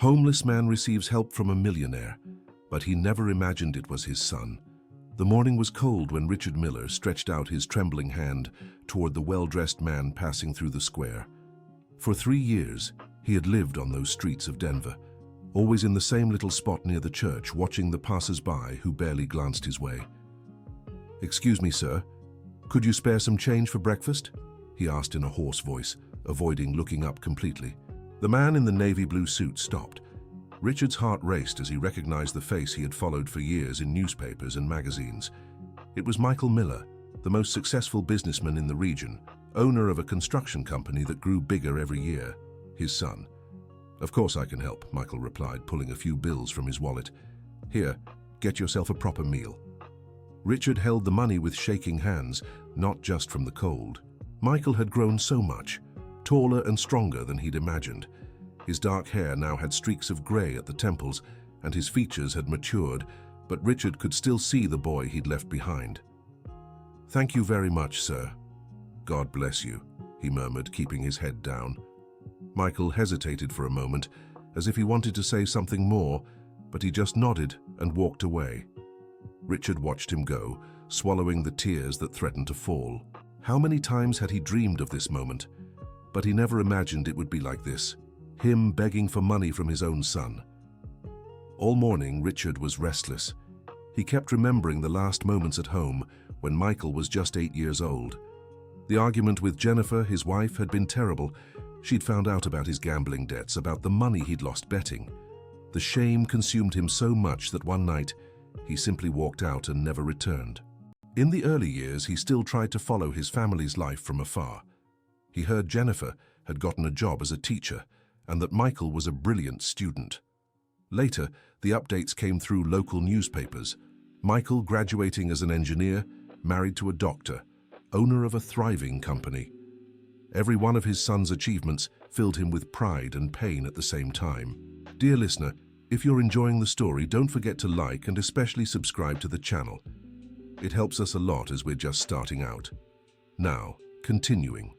Homeless man receives help from a millionaire, but he never imagined it was his son. The morning was cold when Richard Miller stretched out his trembling hand toward the well-dressed man passing through the square. For 3 years, he had lived on those streets of Denver, always in the same little spot near the church, watching the passers-by who barely glanced his way. "Excuse me, sir, could you spare some change for breakfast?" he asked in a hoarse voice, avoiding looking up completely. The man in the navy blue suit stopped. Richard's heart raced as he recognized the face he had followed for years in newspapers and magazines. It was Michael Miller, the most successful businessman in the region, owner of a construction company that grew bigger every year, his son. "Of course I can help," Michael replied, pulling a few bills from his wallet. "Here, get yourself a proper meal." Richard held the money with shaking hands, not just from the cold. Michael had grown so much, taller and stronger than he'd imagined. His dark hair now had streaks of gray at the temples, and his features had matured, but Richard could still see the boy he'd left behind. "Thank you very much, sir." "God bless you," he murmured, keeping his head down. Michael hesitated for a moment, as if he wanted to say something more, but he just nodded and walked away. Richard watched him go, swallowing the tears that threatened to fall. How many times had he dreamed of this moment? But he never imagined it would be like this, him begging for money from his own son. All morning, Richard was restless. He kept remembering the last moments at home when Michael was just 8 years old. The argument with Jennifer, his wife, had been terrible. She'd found out about his gambling debts, about the money he'd lost betting. The shame consumed him so much that one night, he simply walked out and never returned. In the early years, he still tried to follow his family's life from afar. He heard Jennifer had gotten a job as a teacher and that Michael was a brilliant student. Later, the updates came through local newspapers. Michael graduating as an engineer, married to a doctor, owner of a thriving company. Every one of his son's achievements filled him with pride and pain at the same time. Dear listener, if you're enjoying the story, don't forget to like and especially subscribe to the channel. It helps us a lot as we're just starting out. Now, continuing.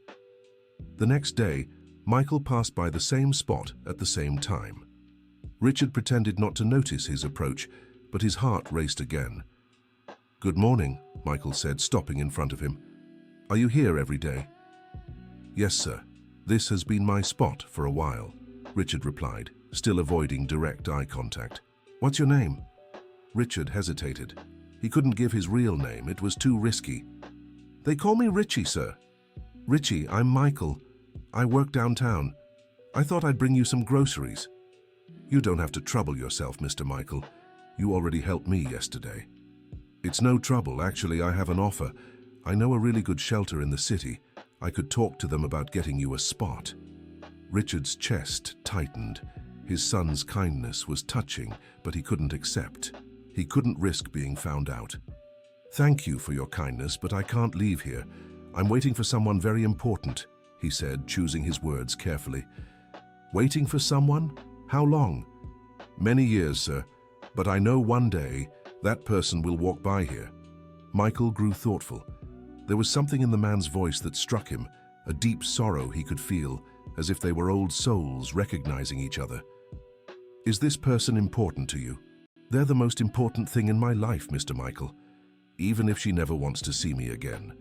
The next day, Michael passed by the same spot at the same time. Richard pretended not to notice his approach, but his heart raced again. "Good morning," Michael said, stopping in front of him. "Are you here every day?" "Yes, sir. This has been my spot for a while," Richard replied, still avoiding direct eye contact. "What's your name?" Richard hesitated. He couldn't give his real name. It was too risky. "They call me Richie, sir." "Richie, I'm Michael. I work downtown. I thought I'd bring you some groceries." "You don't have to trouble yourself, Mr. Michael. You already helped me yesterday." "It's no trouble. Actually, I have an offer. I know a really good shelter in the city. I could talk to them about getting you a spot." Richard's chest tightened. His son's kindness was touching, but he couldn't accept. He couldn't risk being found out. "Thank you for your kindness, but I can't leave here. I'm waiting for someone very important," he said, choosing his words carefully. "Waiting for someone? How long?" "Many years, sir, but I know one day that person will walk by here." Michael grew thoughtful. There was something in the man's voice that struck him, a deep sorrow he could feel, as if they were old souls recognizing each other. "Is this person important to you?" "They're the most important thing in my life, Mr. Michael, even if she never wants to see me again."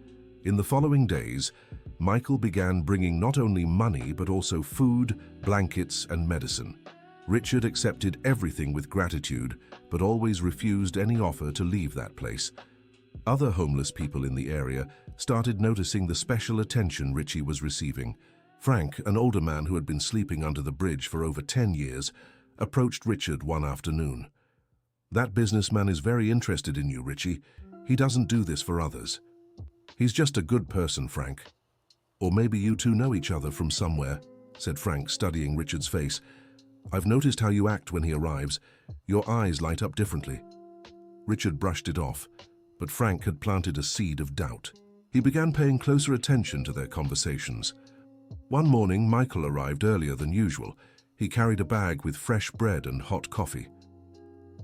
In the following days, Michael began bringing not only money but also food, blankets, and medicine. Richard accepted everything with gratitude, but always refused any offer to leave that place. Other homeless people in the area started noticing the special attention Richie was receiving. Frank, an older man who had been sleeping under the bridge for over 10 years, approached Richard one afternoon. "That businessman is very interested in you, Richie. He doesn't do this for others. He's just a good person, Frank. Or maybe you two know each other from somewhere," said Frank, studying Richard's face. "I've noticed how you act when he arrives. Your eyes light up differently." Richard brushed it off, but Frank had planted a seed of doubt. He began paying closer attention to their conversations. One morning, Michael arrived earlier than usual. He carried a bag with fresh bread and hot coffee.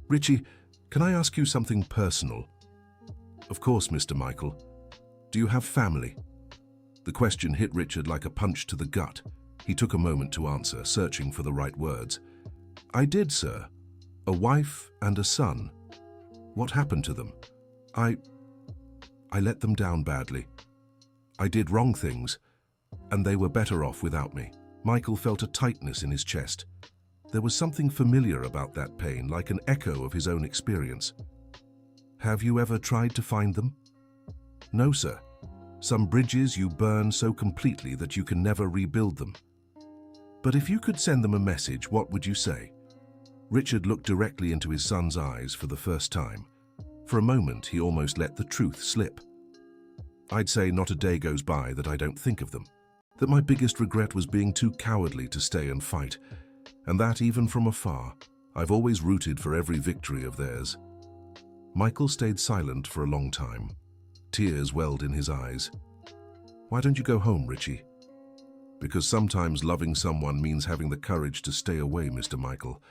"Richie, can I ask you something personal?" "Of course, Mr. Michael. Do you have family?" The question hit Richard like a punch to the gut. He took a moment to answer, searching for the right words. I did, sir. A wife and a son. What happened to them? I let them down badly. I did wrong things, and they were better off without me. Michael felt a tightness in his chest. There was something familiar about that pain, like an echo of his own experience. Have you ever tried to find them? No, sir. Some bridges you burn so completely that you can never rebuild them. But if you could send them a message, what would you say? Richard looked directly into his son's eyes for the first time. For a moment, he almost let the truth slip. I'd say not a day goes by that I don't think of them. That my biggest regret was being too cowardly to stay and fight. And that even from afar, I've always rooted for every victory of theirs. Michael stayed silent for a long time. Tears welled in his eyes. Why don't you go home, Richie? Because sometimes loving someone means having the courage to stay away, Mr. Michael.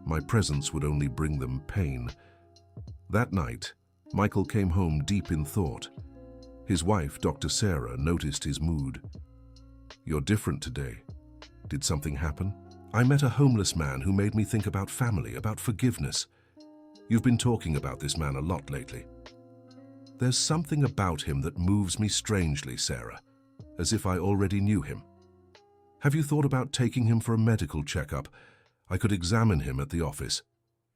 My presence would only bring them pain. That night, Michael came home deep in thought. His wife, Dr. Sarah, noticed his mood. You're different today. Did something happen? I met a homeless man who made me think about family, about forgiveness. You've been talking about this man a lot lately. There's something about him that moves me strangely, Sarah, as if I already knew him. Have you thought about taking him for a medical checkup? I could examine him at the office.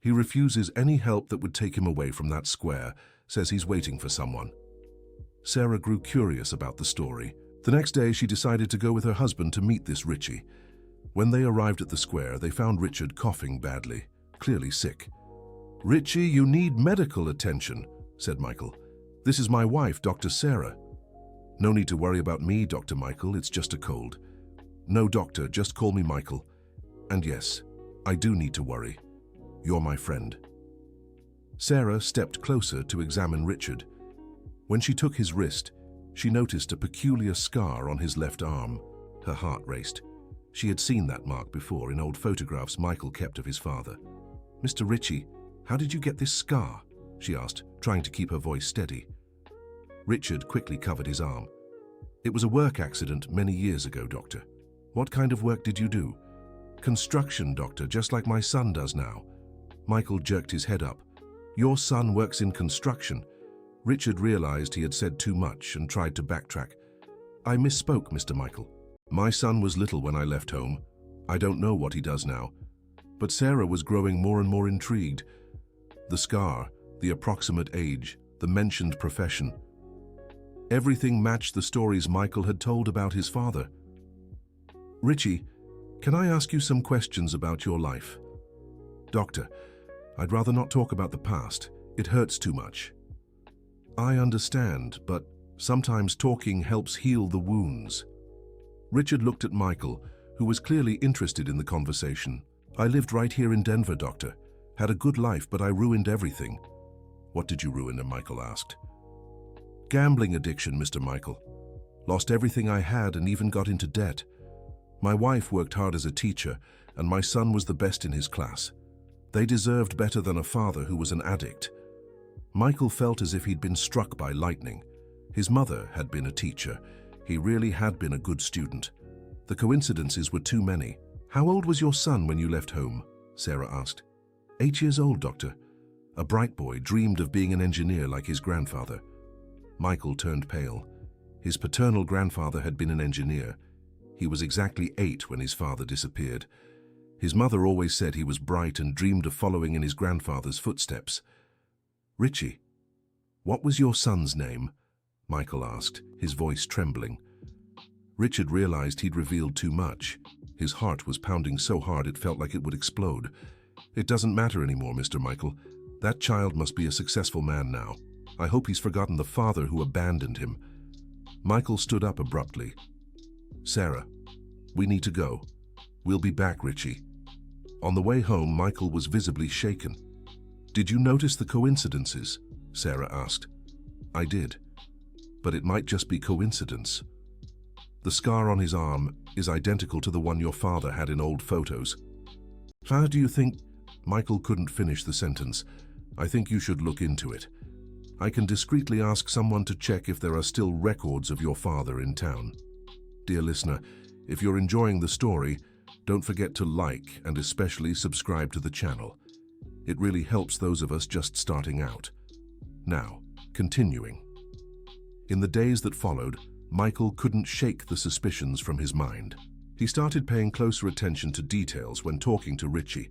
He refuses any help that would take him away from that square, says he's waiting for someone. Sarah grew curious about the story. The next day, she decided to go with her husband to meet this Richie. When they arrived at the square, they found Richard coughing badly, clearly sick. Richie, you need medical attention, said Michael. This is my wife, Dr. Sarah. No need to worry about me, Dr. Michael, it's just a cold. No, doctor, just call me Michael. And yes, I do need to worry. You're my friend. Sarah stepped closer to examine Richard. When she took his wrist, she noticed a peculiar scar on his left arm. Her heart raced. She had seen that mark before in old photographs Michael kept of his father. Mr. Richie, how did you get this scar? She asked, trying to keep her voice steady. Richard quickly covered his arm. It was a work accident many years ago, doctor. What kind of work did you do? Construction, doctor, just like my son does now. Michael jerked his head up. Your son works in construction. Richard realized he had said too much and tried to backtrack. I misspoke, Mr. Michael. My son was little when I left home. I don't know what he does now. But Sarah was growing more and more intrigued. The scar, the approximate age, the mentioned profession. Everything matched the stories Michael had told about his father. Richie, can I ask you some questions about your life? Doctor, I'd rather not talk about the past. It hurts too much. I understand, but sometimes talking helps heal the wounds. Richard looked at Michael, who was clearly interested in the conversation. I lived right here in Denver, doctor. Had a good life, but I ruined everything. What did you ruin? Michael asked. Gambling addiction, Mr. Michael. Lost everything I had and even got into debt. My wife worked hard as a teacher, and my son was the best in his class. They deserved better than a father who was an addict. Michael felt as if he'd been struck by lightning. His mother had been a teacher. He really had been a good student. The coincidences were too many. How old was your son when you left home? Sarah asked. 8 years old, doctor. A bright boy, dreamed of being an engineer like his grandfather. Michael turned pale. His paternal grandfather had been an engineer. He was exactly 8 when his father disappeared. His mother always said he was bright and dreamed of following in his grandfather's footsteps. Richie, what was your son's name? Michael asked, his voice trembling. Richard realized he'd revealed too much. His heart was pounding so hard it felt like it would explode. It doesn't matter anymore, Mr. Michael. That child must be a successful man now. I hope he's forgotten the father who abandoned him. Michael stood up abruptly. Sarah, we need to go. We'll be back, Richie. On the way home, Michael was visibly shaken. Did you notice the coincidences? Sarah asked. I did, but it might just be coincidence. The scar on his arm is identical to the one your father had in old photos. How do you think? Michael couldn't finish the sentence. I think you should look into it. I can discreetly ask someone to check if there are still records of your father in town. Dear listener, if you're enjoying the story, Don't forget to like and especially subscribe to the channel. It really helps those of us just starting out. Now, continuing. In the days that followed, Michael couldn't shake the suspicions from his mind. He started paying closer attention to details when talking to Richie.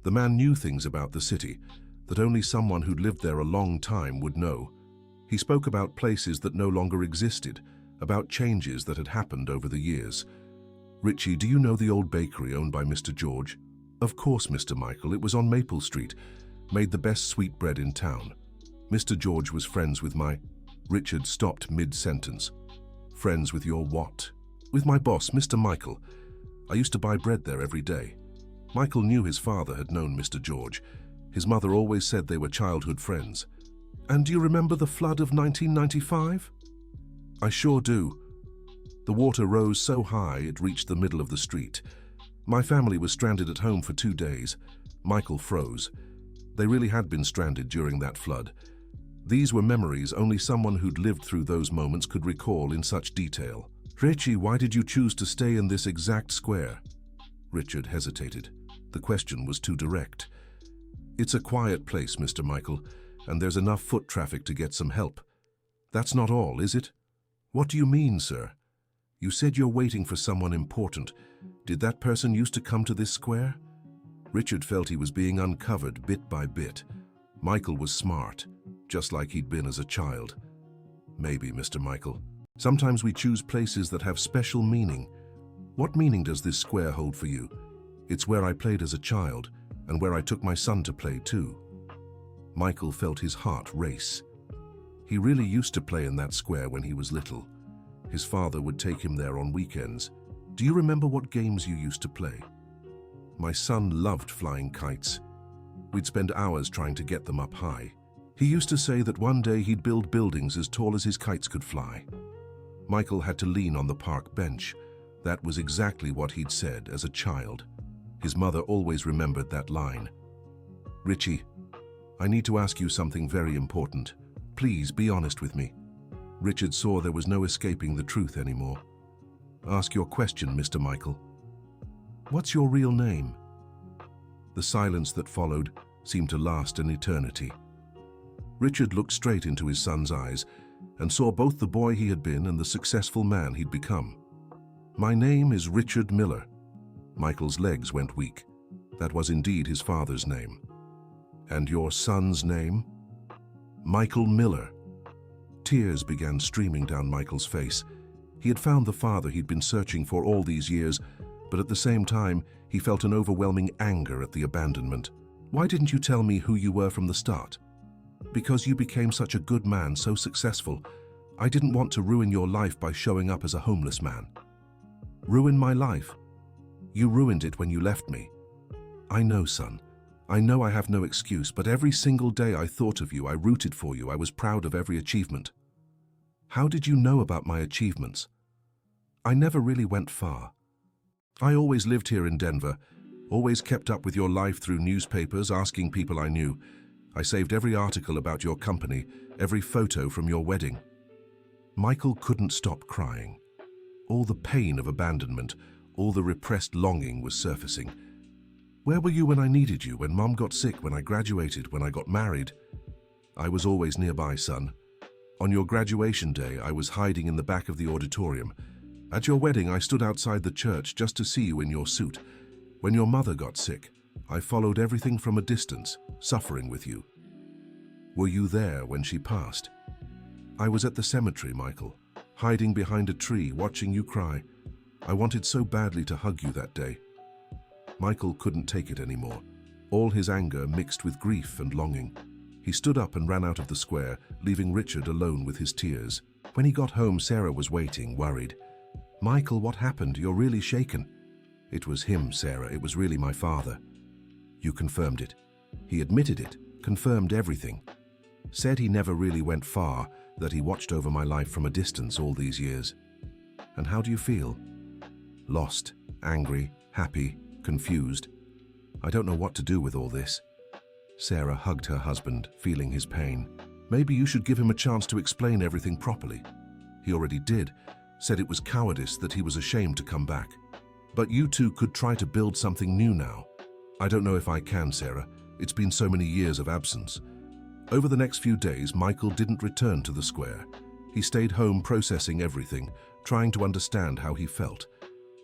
The man knew things about the city that only someone who'd lived there a long time would know. He spoke about places that no longer existed, about changes that had happened over the years. "Richie, do you know the old bakery owned by Mr. George?" "Of course, Mr. Michael. It was on Maple Street. Made the best sweetbread in town. Mr. George was friends with my—" Richard stopped mid-sentence. "Friends with your what?" "With my boss, Mr. Michael. I used to buy bread there every day." Michael knew his father had known Mr. George. His mother always said they were childhood friends. "And do you remember the flood of 1995? "I sure do. The water rose so high it reached the middle of the street. My family was stranded at home for 2 days. Michael froze. They really had been stranded during that flood. These were memories only someone who'd lived through those moments could recall in such detail. "Richie, why did you choose to stay in this exact square?" Richard hesitated. The question was too direct. "It's a quiet place, Mr. Michael, and there's enough foot traffic to get some help." "That's not all, is it?" "What do you mean, sir? You said you're waiting for someone important. Did that person used to come to this square?" Richard felt he was being uncovered bit by bit. Michael was smart, just like he'd been as a child. "Maybe, Mr. Michael. Sometimes we choose places that have special meaning. What meaning does this square hold for you?" "It's where I played as a child, and where I took my son to play too." Michael felt his heart race. He really used to play in that square when he was little. His father would take him there on weekends. "Do you remember what games you used to play?" "My son loved flying kites. We'd spend hours trying to get them up high. He used to say that one day he'd build buildings as tall as his kites could fly." Michael had to lean on the park bench. That was exactly what he'd said as a child. His mother always remembered that line. "Richie, I need to ask you something very important. Please be honest with me." Richard saw there was no escaping the truth anymore. "Ask your question, Mr. Michael." "What's your real name?" The silence that followed seemed to last an eternity. Richard looked straight into his son's eyes and saw both the boy he had been and the successful man he'd become. "My name is Richard Miller." Michael's legs went weak. That was indeed his father's name. "And your son's name?" "Michael Miller." Tears began streaming down Michael's face. He had found the father he'd been searching for all these years, but at the same time, he felt an overwhelming anger at the abandonment. "Why didn't you tell me who you were from the start?" "Because you became such a good man, so successful. I didn't want to ruin your life by showing up as a homeless man." "Ruin my life? You ruined it when you left me." "I know, son. I know I have no excuse, but every single day I thought of you, I rooted for you, I was proud of every achievement." "How did you know about my achievements?" "I never really went far. I always lived here in Denver, always kept up with your life through newspapers, asking people I knew. I saved every article about your company, every photo from your wedding." Michael couldn't stop crying. All the pain of abandonment, all the repressed longing was surfacing. "Where were you when I needed you, when Mom got sick, when I graduated, when I got married?" "I was always nearby, son. On your graduation day, I was hiding in the back of the auditorium. At your wedding, I stood outside the church just to see you in your suit. When your mother got sick, I followed everything from a distance, suffering with you." "Were you there when she passed?" "I was at the cemetery, Michael, hiding behind a tree, watching you cry. I wanted so badly to hug you that day." Michael couldn't take it anymore. All his anger mixed with grief and longing. He stood up and ran out of the square, leaving Richard alone with his tears. When he got home, Sarah was waiting, worried. "Michael, what happened? You're really shaken." "It was him, Sarah. It was really my father." "You confirmed it." "He admitted it, confirmed everything. Said he never really went far, that he watched over my life from a distance all these years." "And how do you feel?" "Lost, angry, happy, confused. I don't know what to do with all this." Sarah hugged her husband, feeling his pain. "Maybe you should give him a chance to explain everything properly." "He already did. Said it was cowardice, that he was ashamed to come back." But you two could try to build something new now. I don't know if I can, Sarah. It's been so many years of absence. Over the next few days, Michael didn't return to the square. He stayed home processing everything, trying to understand how he felt.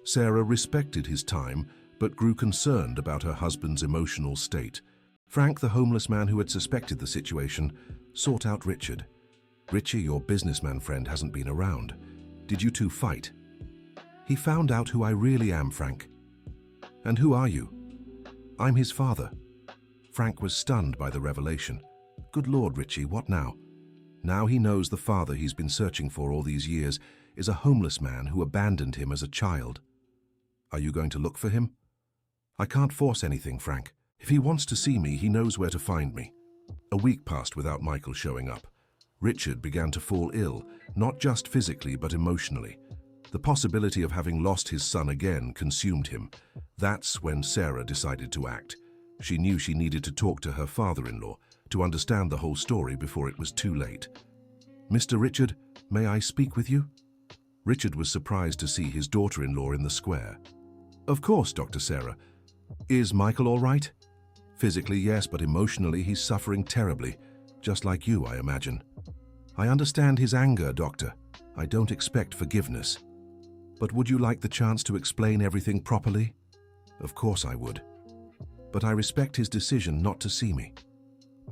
Sarah respected his time, but grew concerned about her husband's emotional state. Frank, the homeless man who had suspected the situation, sought out Richard. "Richie, your businessman friend hasn't been around. Did you two fight?" "He found out who I really am, Frank." "And who are you?" "I'm his father." Frank was stunned by the revelation. "Good Lord, Richie, what now?" Now he knows the father he's been searching for all these years is a homeless man who abandoned him as a child. "Are you going to look for him?" "I can't force anything, Frank. If he wants to see me, he knows where to find me." A week passed without Michael showing up. Richard began to fall ill, not just physically but emotionally. The possibility of having lost his son again consumed him. That's when Sarah decided to act. She knew she needed to talk to her father-in-law to understand the whole story before it was too late. "Mr. Richard, may I speak with you?" Richard was surprised to see his daughter-in-law in the square. "Of course, Dr. Sarah. Is Michael all right?" "Physically, yes, but emotionally he's suffering terribly. Just like you, I imagine." "I understand his anger, Doctor. I don't expect forgiveness. But would you like the chance to explain everything properly?" "Of course I would. But I respect his decision not to see me."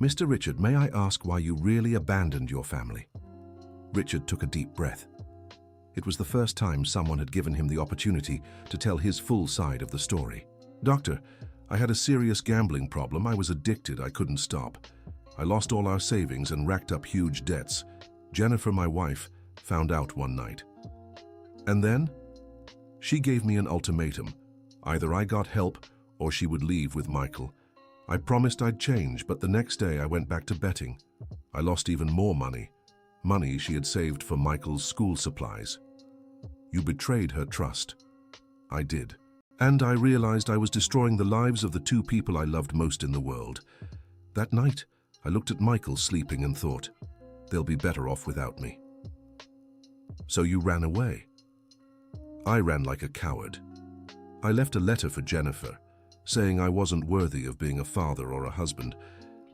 "Mr. Richard, may I ask why you really abandoned your family?" Richard took a deep breath. It was the first time someone had given him the opportunity to tell his full side of the story. "Doctor, I had a serious gambling problem. I was addicted. I couldn't stop. I lost all our savings and racked up huge debts. Jennifer, my wife, found out one night. And then? She gave me an ultimatum. Either I got help or she would leave with Michael. I promised I'd change, but the next day I went back to betting. I lost even more money. Money she had saved for Michael's school supplies. You betrayed her trust." "I did. And I realized I was destroying the lives of the two people I loved most in the world. That night, I looked at Michael sleeping and thought, they'll be better off without me." "So you ran away?" "I ran like a coward. I left a letter for Jennifer, saying I wasn't worthy of being a father or a husband,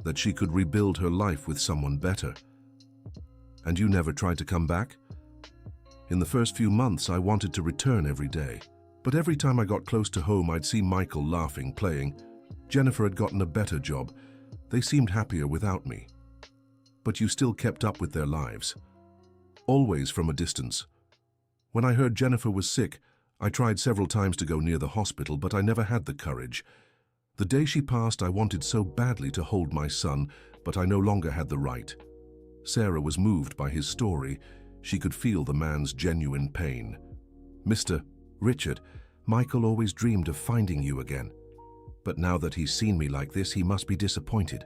that she could rebuild her life with someone better." "And you never tried to come back?" "In the first few months, I wanted to return every day. But every time I got close to home, I'd see Michael laughing, playing. Jennifer had gotten a better job. They seemed happier without me." "But you still kept up with their lives?" "Always from a distance. When I heard Jennifer was sick, I tried several times to go near the hospital, but I never had the courage. The day she passed, I wanted so badly to hold my son, but I no longer had the right." Sarah was moved by his story. She could feel the man's genuine pain. "Mr. Richard, Michael always dreamed of finding you again. But now that he's seen me like this, he must be disappointed."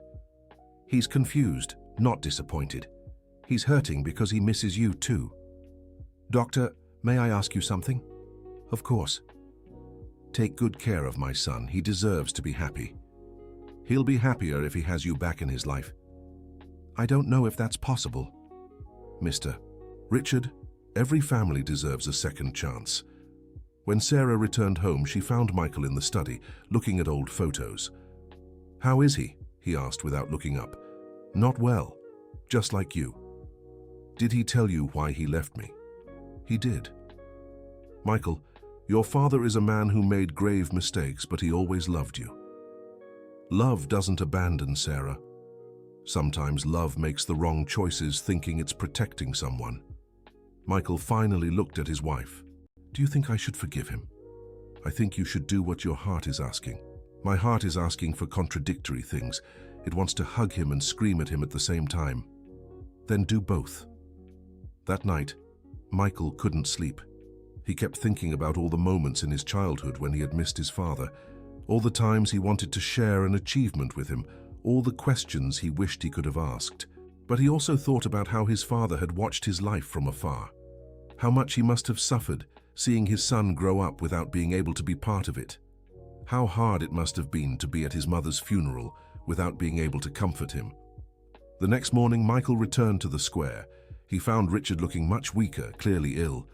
"He's confused, not disappointed. He's hurting because he misses you too." "Doctor, may I ask you something?" "Of course." "Take good care of my son. He deserves to be happy." "He'll be happier if he has you back in his life." "I don't know if that's possible." "Mr. Richard, every family deserves a second chance." When Sarah returned home, she found Michael in the study, looking at old photos. "How is he?" he asked without looking up. "Not well, just like you." "Did he tell you why he left me?" "He did." "Michael, your father is a man who made grave mistakes, but he always loved you." "Love doesn't abandon, Sarah. Sometimes love makes the wrong choices thinking it's protecting someone." Michael finally looked at his wife. "Do you think I should forgive him?" "I think you should do what your heart is asking." "My heart is asking for contradictory things. It wants to hug him and scream at him at the same time." "Then do both." That night, Michael couldn't sleep. He kept thinking about all the moments in his childhood when he had missed his father, all the times he wanted to share an achievement with him, all the questions he wished he could have asked. But he also thought about how his father had watched his life from afar, how much he must have suffered seeing his son grow up without being able to be part of it, how hard it must have been to be at his mother's funeral without being able to comfort him. The next morning, Michael returned to the square. He found Richard looking much weaker, clearly ill.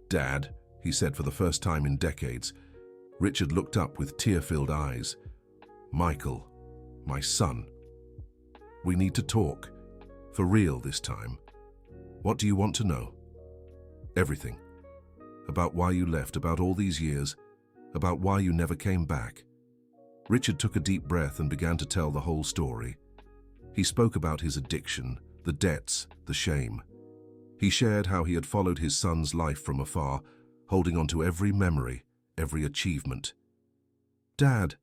"Dad, he said for the first time in decades. Richard looked up with tear-filled eyes. "Michael, my son. We need to talk. For real this time. What do you want to know?" "Everything. About why you left, about all these years, about why you never came back." Richard took a deep breath and began to tell the whole story. He spoke about his addiction, the debts, the shame. He shared how he had followed his son's life from afar, holding on to every memory, every achievement. "Dad,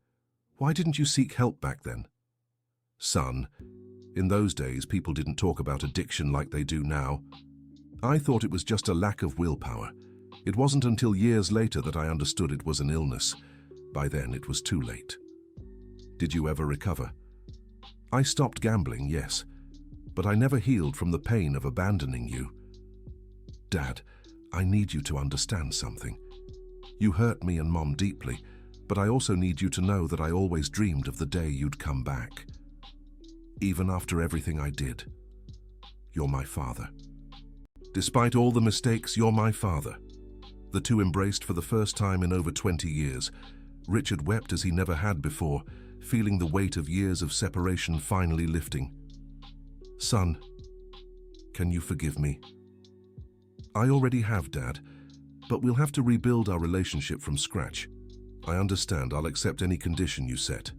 why didn't you seek help back then?" "Son, in those days people didn't talk about addiction like they do now. I thought it was just a lack of willpower. It wasn't until years later that I understood it was an illness. By then it was too late." "Did you ever recover?" "I stopped gambling, yes, but I never healed from the pain of abandoning you." "Dad, I need you to understand something. You hurt me and Mom deeply, but I also need you to know that I always dreamed of the day you'd come back. Even after everything I did, you're my father. Despite all the mistakes, you're my father." The two embraced for the first time in over 20 years. Richard wept as he never had before, feeling the weight of years of separation finally lifting. "Son, can you forgive me?" "I already have, Dad, but we'll have to rebuild our relationship from scratch. I understand. I'll accept any condition you set.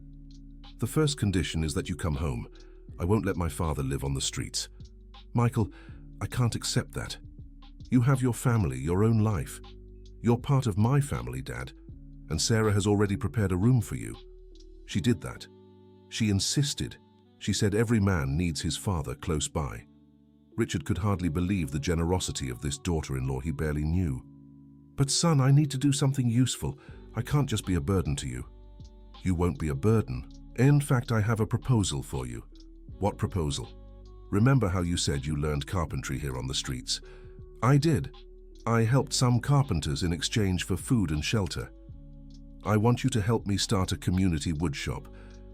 The first condition is that you come home. I won't let my father live on the streets." "Michael, I can't accept that. You have your family, your own life. You're part of my family, Dad, and Sarah has already prepared a room for you. She did that. She insisted. She said every man needs his father close by." Richard could hardly believe the generosity of this daughter-in-law he barely knew. "But son, I need to do something useful. I can't just be a burden to you." "You won't be a burden. In fact, I have a proposal for you." "What proposal?" "Remember how you said you learned carpentry here on the streets?" "I did. I helped some carpenters in exchange for food and shelter. I want you to help me start a community woodshop,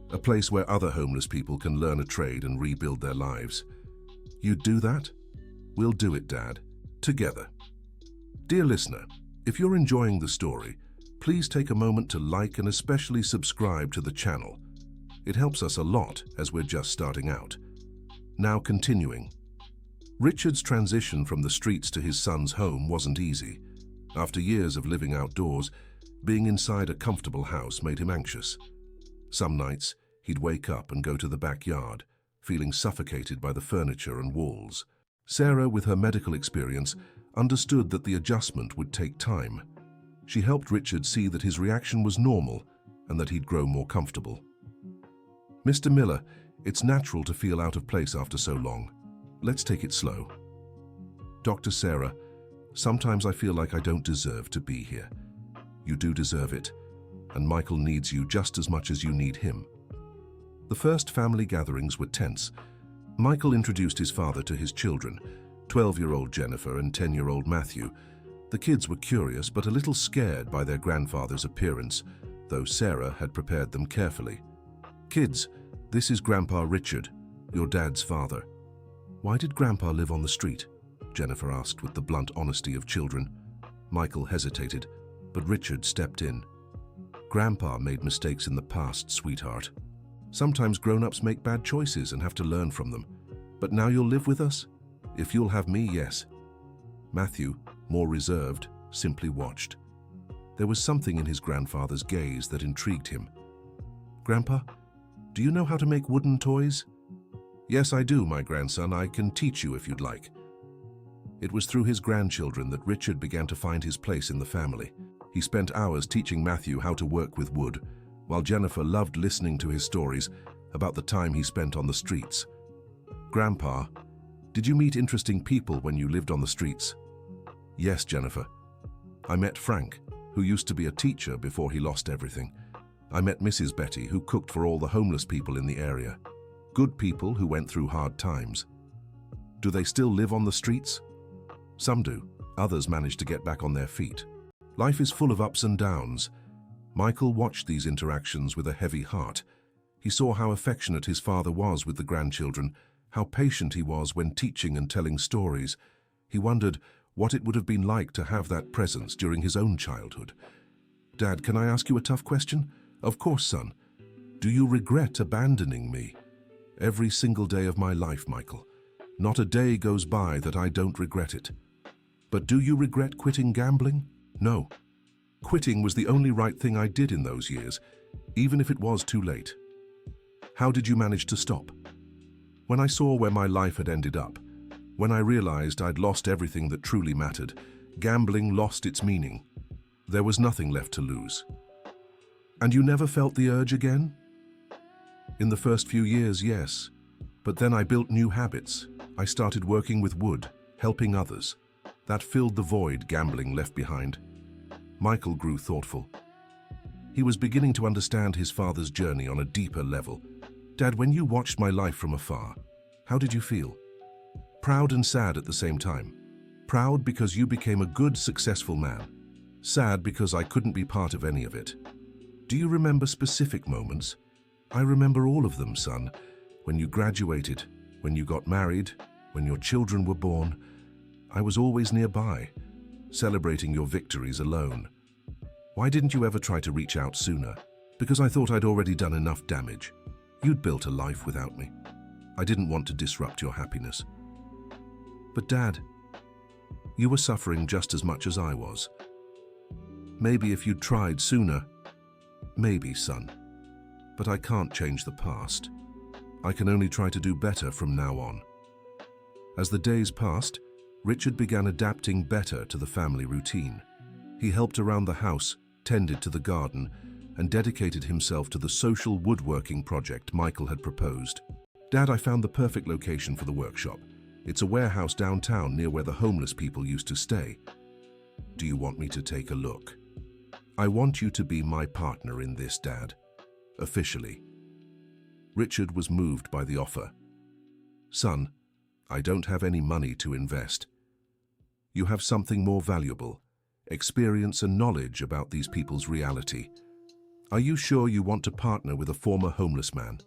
a place where other homeless people can learn a trade and rebuild their lives. You'd do that?" "We'll do it, Dad. Together." Dear listener, if you're enjoying the story, please take a moment to like and especially subscribe to the channel. It helps us a lot as we're just starting out. Now continuing. Richard's transition from the streets to his son's home wasn't easy. After years of living outdoors, being inside a comfortable house made him anxious. Some nights, he'd wake up and go to the backyard, feeling suffocated by the furniture and walls. Sarah, with her medical experience, understood that the adjustment would take time. She helped Richard see that his reaction was normal and that he'd grow more comfortable. "Mr. Miller, it's natural to feel out of place after so long. Let's take it slow." "Dr. Sarah, sometimes I feel like I don't deserve to be here." "You do deserve it, and Michael needs you just as much as you need him." The first family gatherings were tense. Michael introduced his father to his children, 12-year-old Jennifer and 10-year-old Matthew. The kids were curious but a little scared by their grandfather's appearance, though Sarah had prepared them carefully. "Kids, this is Grandpa Richard, your dad's father." "Why did Grandpa live on the street?" Jennifer asked with the blunt honesty of children. Michael hesitated, but Richard stepped in. "Grandpa made mistakes in the past, sweetheart. Sometimes grown-ups make bad choices and have to learn from them. But now you'll live with us? If you'll have me, yes." Matthew, more reserved, simply watched. There was something in his grandfather's gaze that intrigued him. "Grandpa, do you know how to make wooden toys?" "Yes, I do, my grandson. I can teach you if you'd like." It was through his grandchildren that Richard began to find his place in the family. He spent hours teaching Matthew how to work with wood, while Jennifer loved listening to his stories about the time he spent on the streets. "Grandpa, did you meet interesting people when you lived on the streets?" "Yes, Jennifer. I met Frank, who used to be a teacher before he lost everything. I met Mrs. Betty, who cooked for all the homeless people in the area. Good people who went through hard times." "Do they still live on the streets?" "Some do. Others manage to get back on their feet. Life is full of ups and downs." Michael watched these interactions with a heavy heart. He saw how affectionate his father was with the grandchildren, how patient he was when teaching and telling stories. He wondered, what it would have been like to have that presence during his own childhood. Dad, can I ask you a tough question? Of course, son. Do you regret abandoning me? Every single day of my life, Michael. Not a day goes by that I don't regret it. But do you regret quitting gambling? No. Quitting was the only right thing I did in those years, even if it was too late. How did you manage to stop? When I saw where my life had ended up, when I realized I'd lost everything that truly mattered, gambling lost its meaning. There was nothing left to lose. And you never felt the urge again? In the first few years, yes. But then I built new habits. I started working with wood, helping others. That filled the void gambling left behind. Michael grew thoughtful. He was beginning to understand his father's journey on a deeper level. Dad, when you watched my life from afar, how did you feel? Proud and sad at the same time. Proud because you became a good, successful man. Sad because I couldn't be part of any of it. Do you remember specific moments? I remember all of them, son. When you graduated, when you got married, when your children were born, I was always nearby, celebrating your victories alone. Why didn't you ever try to reach out sooner? Because I thought I'd already done enough damage. You'd built a life without me. I didn't want to disrupt your happiness. But Dad, you were suffering just as much as I was. Maybe if you'd tried sooner, maybe, son. But I can't change the past. I can only try to do better from now on. As the days passed, Richard began adapting better to the family routine. He helped around the house, tended to the garden, and dedicated himself to the social woodworking project Michael had proposed. Dad, I found the perfect location for the workshop. It's a warehouse downtown near where the homeless people used to stay. Do you want me to take a look? I want you to be my partner in this, Dad. Officially. Richard was moved by the offer. Son, I don't have any money to invest. You have something more valuable, experience and knowledge about these people's reality. Are you sure you want to partner with a former homeless man?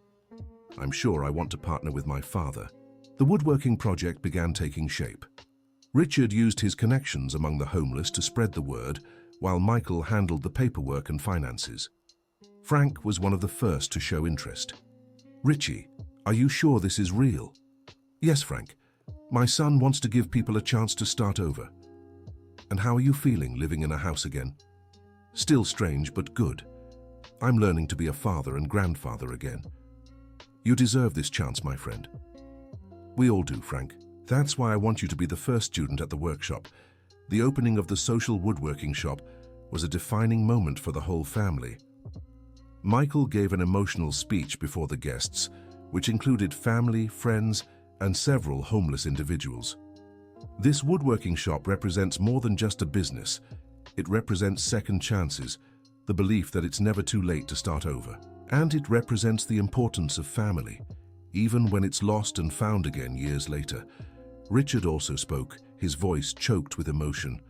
I'm sure I want to partner with my father. The woodworking project began taking shape. Richard used his connections among the homeless to spread the word, while Michael handled the paperwork and finances. Frank was one of the first to show interest. Richie, are you sure this is real? Yes, Frank. My son wants to give people a chance to start over. And how are you feeling living in a house again? Still strange, but good. I'm learning to be a father and grandfather again. You deserve this chance, my friend. We all do, Frank. That's why I want you to be the first student at the workshop. The opening of the social woodworking shop was a defining moment for the whole family. Michael gave an emotional speech before the guests, which included family, friends, and several homeless individuals. This woodworking shop represents more than just a business. It represents second chances, the belief that it's never too late to start over. And it represents the importance of family, even when it's lost and found again years later. Richard also spoke, his voice choked with emotion.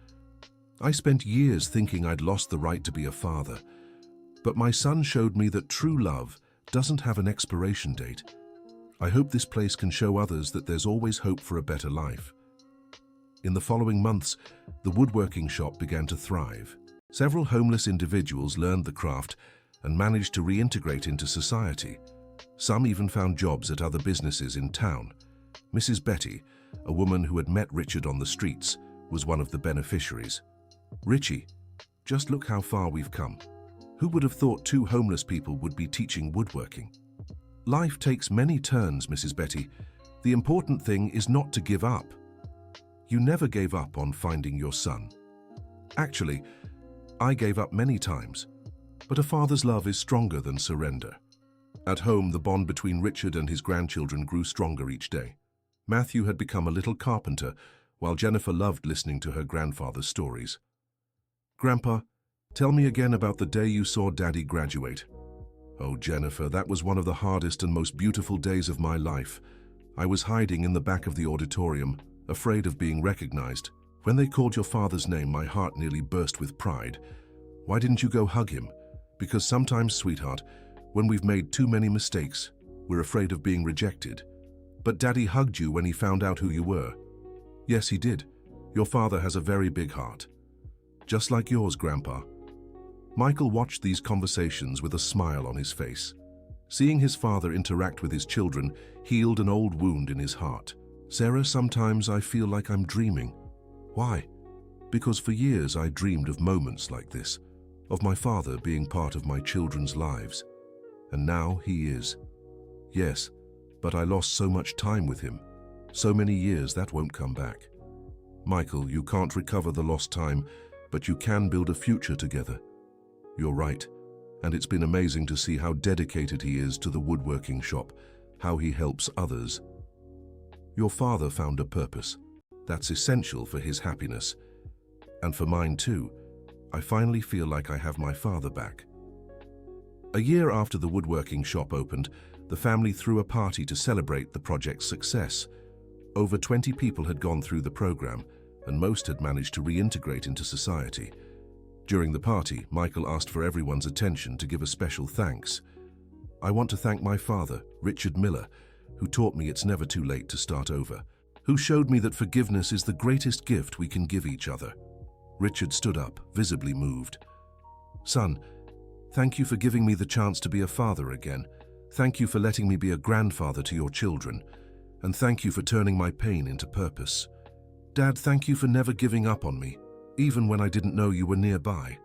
I spent years thinking I'd lost the right to be a father, but my son showed me that true love doesn't have an expiration date. I hope this place can show others that there's always hope for a better life. In the following months, the woodworking shop began to thrive. Several homeless individuals learned the craft and managed to reintegrate into society. Some even found jobs at other businesses in town. Mrs. Betty, a woman who had met Richard on the streets, was one of the beneficiaries. Richie, just look how far we've come. Who would have thought two homeless people would be teaching woodworking? Life takes many turns, Mrs. Betty. The important thing is not to give up. You never gave up on finding your son. Actually, I gave up many times, but a father's love is stronger than surrender. At home, the bond between Richard and his grandchildren grew stronger each day. Matthew had become a little carpenter, while Jennifer loved listening to her grandfather's stories. Grandpa, tell me again about the day you saw Daddy graduate. Oh, Jennifer, that was one of the hardest and most beautiful days of my life. I was hiding in the back of the auditorium, afraid of being recognized. When they called your father's name, my heart nearly burst with pride. Why didn't you go hug him? Because sometimes, sweetheart, when we've made too many mistakes, we're afraid of being rejected. But Daddy hugged you when he found out who you were. Yes, he did. Your father has a very big heart. Just like yours, Grandpa. Michael watched these conversations with a smile on his face. Seeing his father interact with his children healed an old wound in his heart. Sarah, sometimes I feel like I'm dreaming. Why? Because for years I dreamed of moments like this, of my father being part of my children's lives. And now he is. Yes, but I lost so much time with him. So many years that won't come back. Michael, you can't recover the lost time, but you can build a future together. You're right, and it's been amazing to see how dedicated he is to the woodworking shop, how he helps others. Your father found a purpose. That's essential for his happiness. And for mine too. I finally feel like I have my father back. A year after the woodworking shop opened, the family threw a party to celebrate the project's success. Over 20 people had gone through the program, and most had managed to reintegrate into society. During the party, Michael asked for everyone's attention to give a special thanks. I want to thank my father, Richard Miller, who taught me it's never too late to start over, who showed me that forgiveness is the greatest gift we can give each other. Richard stood up, visibly moved. Son, thank you for giving me the chance to be a father again. Thank you for letting me be a grandfather to your children. And thank you for turning my pain into purpose. Dad, thank you for never giving up on me, even when I didn't know you were nearby.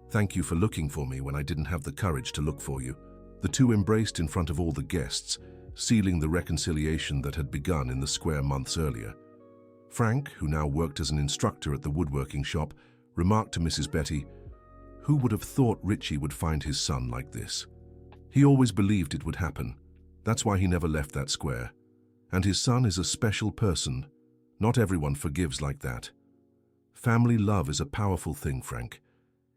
Thank you for looking for me when I didn't have the courage to look for you. The two embraced in front of all the guests, sealing the reconciliation that had begun in the square months earlier. Frank, who now worked as an instructor at the woodworking shop, remarked to Mrs. Betty, "Who would have thought Richie would find his son like this? He always believed it would happen. That's why he never left that square. And his son is a special person. Not everyone forgives like that. Family love is a powerful thing, Frank,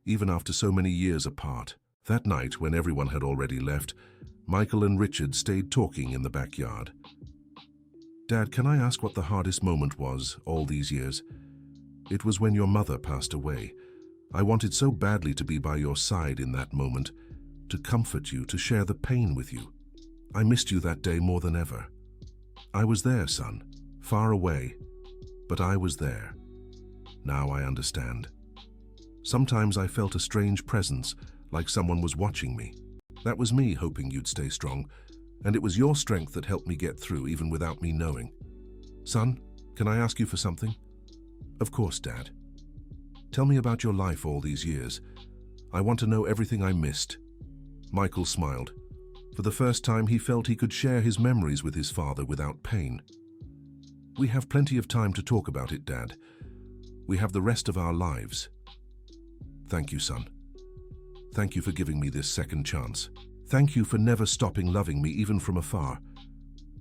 even after so many years apart." That night, when everyone had already left, Michael and Richard stayed talking in the backyard. Dad, can I ask what the hardest moment was all these years? It was when your mother passed away. I wanted so badly to be by your side in that moment, to comfort you, to share the pain with you. I missed you that day more than ever. I was there, son, far away, but I was there. Now I understand. Sometimes I felt a strange presence, like someone was watching me. That was me hoping you'd stay strong, and it was your strength that helped me get through even without me knowing. Son, can I ask you for something? Of course, Dad. Tell me about your life all these years. I want to know everything I missed. Michael smiled. For the first time, he felt he could share his memories with his father without pain. We have plenty of time to talk about it, Dad. We have the rest of our lives. Thank you, son. Thank you for giving me this second chance. Thank you for never stopping loving me even from afar.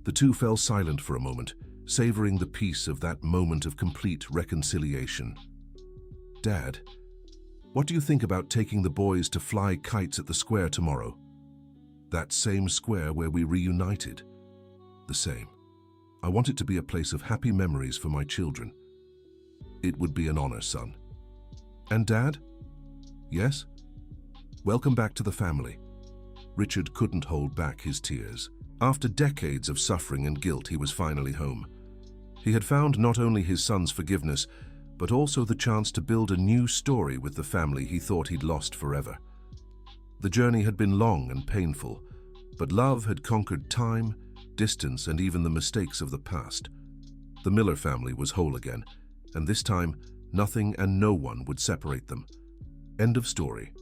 The two fell silent for a moment, savoring the peace of that moment of complete reconciliation. Dad, what do you think about taking the boys to fly kites at the square tomorrow? That same square where we reunited. The same. I want it to be a place of happy memories for my children. It would be an honor, son. And Dad? Yes? Welcome back to the family. Richard couldn't hold back his tears. After decades of suffering and guilt, he was finally home. He had found not only his son's forgiveness, but also the chance to build a new story with the family he thought he'd lost forever. The journey had been long and painful, but love had conquered time, distance, and even the mistakes of the past. The Miller family was whole again, and this time, nothing and no one would separate them. End of story.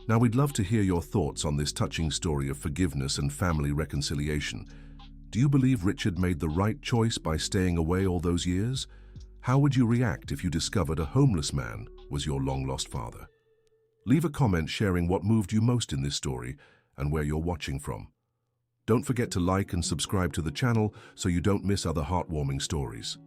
Now, we'd love to hear your thoughts on this touching story of forgiveness and family reconciliation. Do you believe Richard made the right choice by staying away all those years? How would you react if you discovered a homeless man was your long-lost father? Leave a comment sharing what moved you most in this story and where you're watching from. Don't forget to like and subscribe to the channel so you don't miss other heartwarming stories.